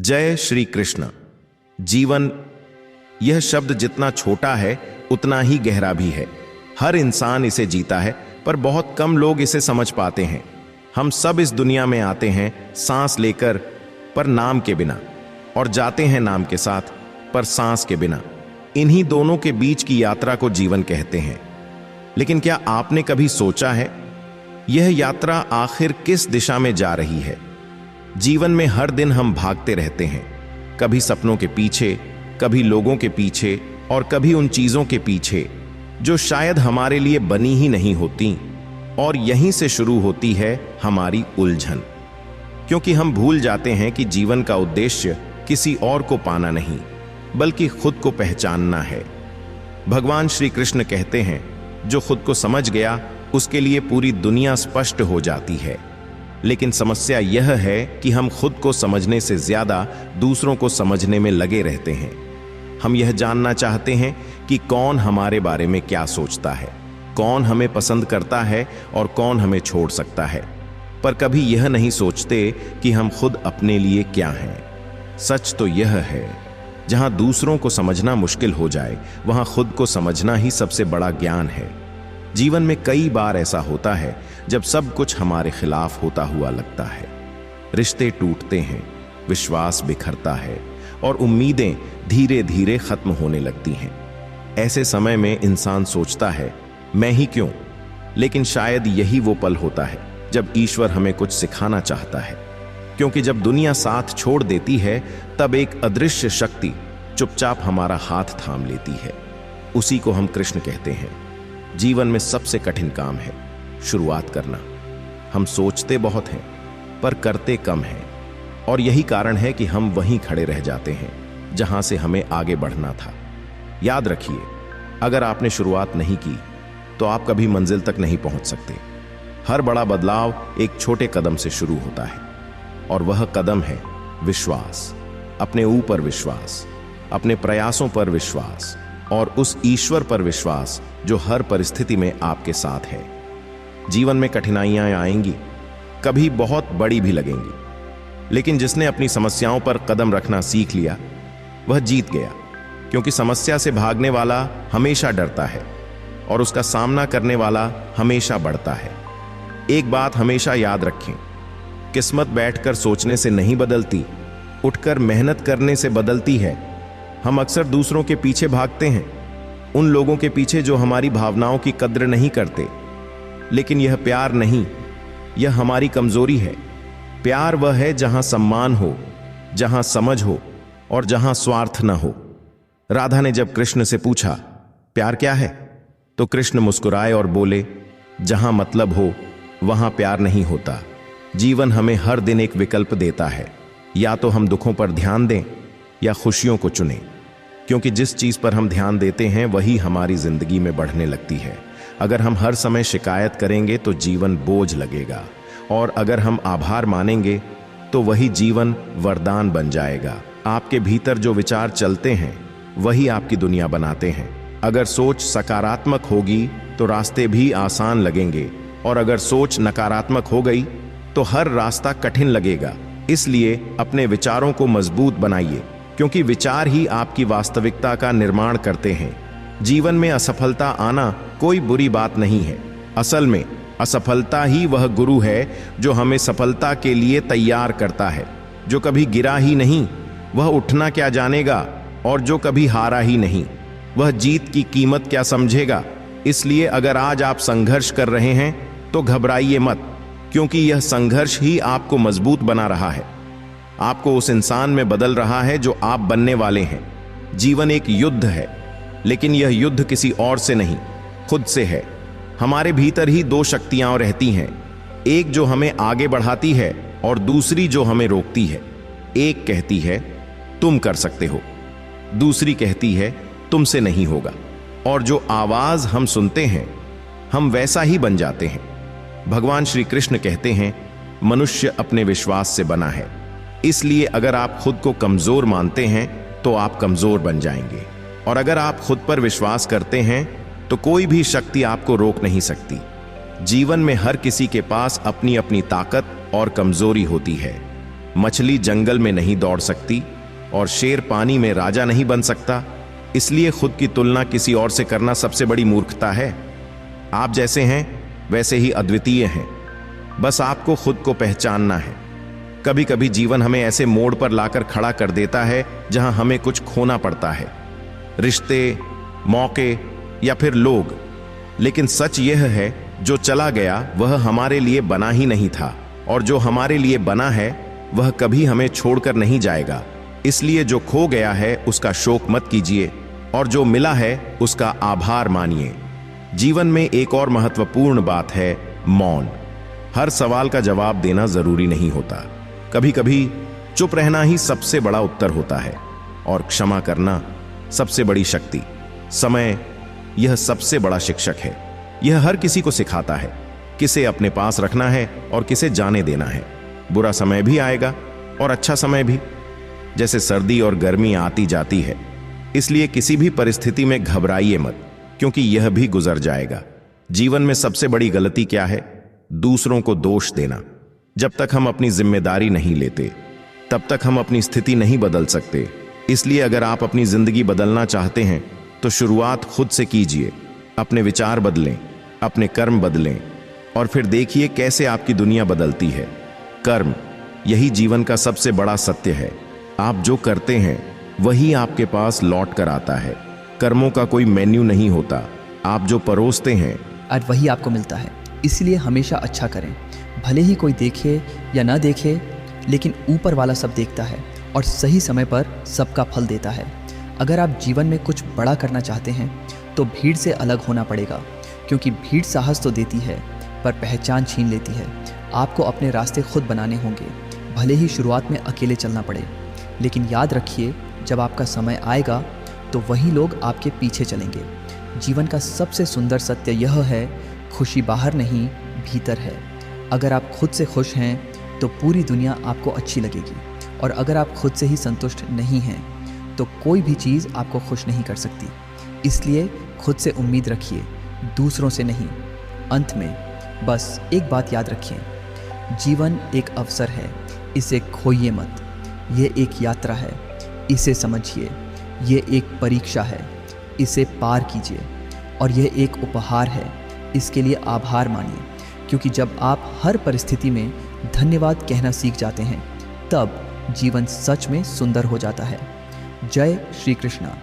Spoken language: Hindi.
जय श्री कृष्ण। जीवन, यह शब्द जितना छोटा है उतना ही गहरा भी है। हर इंसान इसे जीता है, पर बहुत कम लोग इसे समझ पाते हैं। हम सब इस दुनिया में आते हैं सांस लेकर, पर नाम के बिना, और जाते हैं नाम के साथ, पर सांस के बिना। इन्हीं दोनों के बीच की यात्रा को जीवन कहते हैं। लेकिन क्या आपने कभी सोचा है, यह यात्रा आखिर किस दिशा में जा रही है? जीवन में हर दिन हम भागते रहते हैं, कभी सपनों के पीछे, कभी लोगों के पीछे, और कभी उन चीजों के पीछे जो शायद हमारे लिए बनी ही नहीं होती। और यहीं से शुरू होती है हमारी उलझन, क्योंकि हम भूल जाते हैं कि जीवन का उद्देश्य किसी और को पाना नहीं, बल्कि खुद को पहचानना है। भगवान श्री कृष्ण कहते हैं, जो खुद को समझ गया उसके लिए पूरी दुनिया स्पष्ट हो जाती है। लेकिन समस्या यह है कि हम खुद को समझने से ज्यादा दूसरों को समझने में लगे रहते हैं। हम यह जानना चाहते हैं कि कौन हमारे बारे में क्या सोचता है, कौन हमें पसंद करता है और कौन हमें छोड़ सकता है, पर कभी यह नहीं सोचते कि हम खुद अपने लिए क्या हैं। सच तो यह है, जहां दूसरों को समझना मुश्किल हो जाए, वहां खुद को समझना ही सबसे बड़ा ज्ञान है। जीवन में कई बार ऐसा होता है जब सब कुछ हमारे खिलाफ होता हुआ लगता है। रिश्ते टूटते हैं, विश्वास बिखरता है और उम्मीदें धीरे धीरे खत्म होने लगती हैं। ऐसे समय में इंसान सोचता है, मैं ही क्यों? लेकिन शायद यही वो पल होता है जब ईश्वर हमें कुछ सिखाना चाहता है। क्योंकि जब दुनिया साथ छोड़ देती है, तब एक अदृश्य शक्ति चुपचाप हमारा हाथ थाम लेती है। उसी को हम कृष्ण कहते हैं। जीवन में सबसे कठिन काम है शुरुआत करना। हम सोचते बहुत हैं, पर करते कम हैं, और यही कारण है कि हम वहीं खड़े रह जाते हैं जहां से हमें आगे बढ़ना था। याद रखिए, अगर आपने शुरुआत नहीं की तो आप कभी मंजिल तक नहीं पहुंच सकते। हर बड़ा बदलाव एक छोटे कदम से शुरू होता है, और वह कदम है विश्वास। अपने ऊपर विश्वास, अपने प्रयासों पर विश्वास, और उस ईश्वर पर विश्वास जो हर परिस्थिति में आपके साथ है। जीवन में कठिनाइयां आएंगी, कभी बहुत बड़ी भी लगेंगी, लेकिन जिसने अपनी समस्याओं पर कदम रखना सीख लिया वह जीत गया। क्योंकि समस्या से भागने वाला हमेशा डरता है, और उसका सामना करने वाला हमेशा बढ़ता है। एक बात हमेशा याद रखें, किस्मत बैठकर सोचने से नहीं बदलती, उठकर मेहनत करने से बदलती है। हम अक्सर दूसरों के पीछे भागते हैं, उन लोगों के पीछे जो हमारी भावनाओं की कद्र नहीं करते। लेकिन यह प्यार नहीं, यह हमारी कमजोरी है। प्यार वह है जहां सम्मान हो, जहां समझ हो, और जहां स्वार्थ न हो। राधा ने जब कृष्ण से पूछा, प्यार क्या है? तो कृष्ण मुस्कुराए और बोले, जहां मतलब हो वहां प्यार नहीं होता। जीवन हमें हर दिन एक विकल्प देता है, या तो हम दुखों पर ध्यान दें या खुशियों को चुनें। क्योंकि जिस चीज पर हम ध्यान देते हैं वही हमारी जिंदगी में बढ़ने लगती है। अगर हम हर समय शिकायत करेंगे तो जीवन बोझ लगेगा, और अगर हम आभार मानेंगे तो वही जीवन वरदान बन जाएगा। आपके भीतर जो विचार चलते हैं वही आपकी दुनिया बनाते हैं। अगर सोच सकारात्मक होगी तो रास्ते भी आसान लगेंगे, और अगर सोच नकारात्मक हो गई तो हर रास्ता कठिन लगेगा। इसलिए अपने विचारों को मजबूत बनाइए, क्योंकि विचार ही आपकी वास्तविकता का निर्माण करते हैं। जीवन में असफलता आना कोई बुरी बात नहीं है। असल में असफलता ही वह गुरु है जो हमें सफलता के लिए तैयार करता है। जो कभी गिरा ही नहीं वह उठना क्या जानेगा, और जो कभी हारा ही नहीं वह जीत की कीमत क्या समझेगा। इसलिए अगर आज आप संघर्ष कर रहे हैं तो घबराइए मत, क्योंकि यह संघर्ष ही आपको मजबूत बना रहा है, आपको उस इंसान में बदल रहा है जो आप बनने वाले हैं। जीवन एक युद्ध है, लेकिन यह युद्ध किसी और से नहीं, खुद से है। हमारे भीतर ही दो शक्तियां रहती हैं, एक जो हमें आगे बढ़ाती है और दूसरी जो हमें रोकती है। एक कहती है तुम कर सकते हो, दूसरी कहती है तुमसे नहीं होगा। और जो आवाज हम सुनते हैं हम वैसा ही बन जाते हैं। भगवान श्री कृष्ण कहते हैं, मनुष्य अपने विश्वास से बना है। इसलिए अगर आप खुद को कमजोर मानते हैं तो आप कमजोर बन जाएंगे, और अगर आप खुद पर विश्वास करते हैं तो कोई भी शक्ति आपको रोक नहीं सकती। जीवन में हर किसी के पास अपनी अपनी ताकत और कमजोरी होती है। मछली जंगल में नहीं दौड़ सकती और शेर पानी में राजा नहीं बन सकता, इसलिए खुद की तुलना किसी और से करना सबसे बड़ी मूर्खता है। आप जैसे हैं वैसे ही अद्वितीय हैं, बस आपको खुद को पहचानना है। कभी कभी जीवन हमें ऐसे मोड़ पर लाकर खड़ा कर देता है जहां हमें कुछ खोना पड़ता है, रिश्ते, मौके या फिर लोग। लेकिन सच यह है, जो चला गया वह हमारे लिए बना ही नहीं था, और जो हमारे लिए बना है वह कभी हमें छोड़कर नहीं जाएगा। इसलिए जो खो गया है उसका शोक मत कीजिए, और जो मिला है उसका आभार मानिए। जीवन में एक और महत्वपूर्ण बात है, मौन। हर सवाल का जवाब देना जरूरी नहीं होता। कभी कभी चुप रहना ही सबसे बड़ा उत्तर होता है, और क्षमा करना सबसे बड़ी शक्ति। समय यह सबसे बड़ा शिक्षक है। यह हर किसी को सिखाता है किसे अपने पास रखना है और किसे जाने देना है। बुरा समय भी आएगा और अच्छा समय भी, जैसे सर्दी और गर्मी आती जाती है। इसलिए किसी भी परिस्थिति में घबराइए मत, क्योंकि यह भी गुजर जाएगा। जीवन में सबसे बड़ी गलती क्या है? दूसरों को दोष देना। जब तक हम अपनी जिम्मेदारी नहीं लेते, तब तक हम अपनी स्थिति नहीं बदल सकते। इसलिए अगर आप अपनी जिंदगी बदलना चाहते हैं तो शुरुआत खुद से कीजिए। अपने विचार बदलें, अपने कर्म बदलें, और फिर देखिए कैसे आपकी दुनिया बदलती है। कर्म, यही जीवन का सबसे बड़ा सत्य है। आप जो करते हैं वही आपके पास लौट कर आता है। कर्मों का कोई मेन्यू नहीं होता, आप जो परोसते हैं और वही आपको मिलता है। इसलिए हमेशा अच्छा करें, भले ही कोई देखे या ना देखे, लेकिन ऊपर वाला सब देखता है और सही समय पर सबका फल देता है। अगर आप जीवन में कुछ बड़ा करना चाहते हैं तो भीड़ से अलग होना पड़ेगा, क्योंकि भीड़ साहस तो देती है पर पहचान छीन लेती है। आपको अपने रास्ते खुद बनाने होंगे, भले ही शुरुआत में अकेले चलना पड़े। लेकिन याद रखिए, जब आपका समय आएगा तो वही लोग आपके पीछे चलेंगे। जीवन का सबसे सुंदर सत्य यह है, खुशी बाहर नहीं भीतर है। अगर आप खुद से खुश हैं तो पूरी दुनिया आपको अच्छी लगेगी, और अगर आप खुद से ही संतुष्ट नहीं हैं तो कोई भी चीज़ आपको खुश नहीं कर सकती। इसलिए खुद से उम्मीद रखिए, दूसरों से नहीं। अंत में बस एक बात याद रखिए, जीवन एक अवसर है, इसे खोइए मत। ये एक यात्रा है, इसे समझिए। ये एक परीक्षा है, इसे पार कीजिए। और यह एक उपहार है, इसके लिए आभार मानिए। क्योंकि जब आप हर परिस्थिति में धन्यवाद कहना सीख जाते हैं, तब जीवन सच में सुंदर हो जाता है। जय श्री कृष्णा।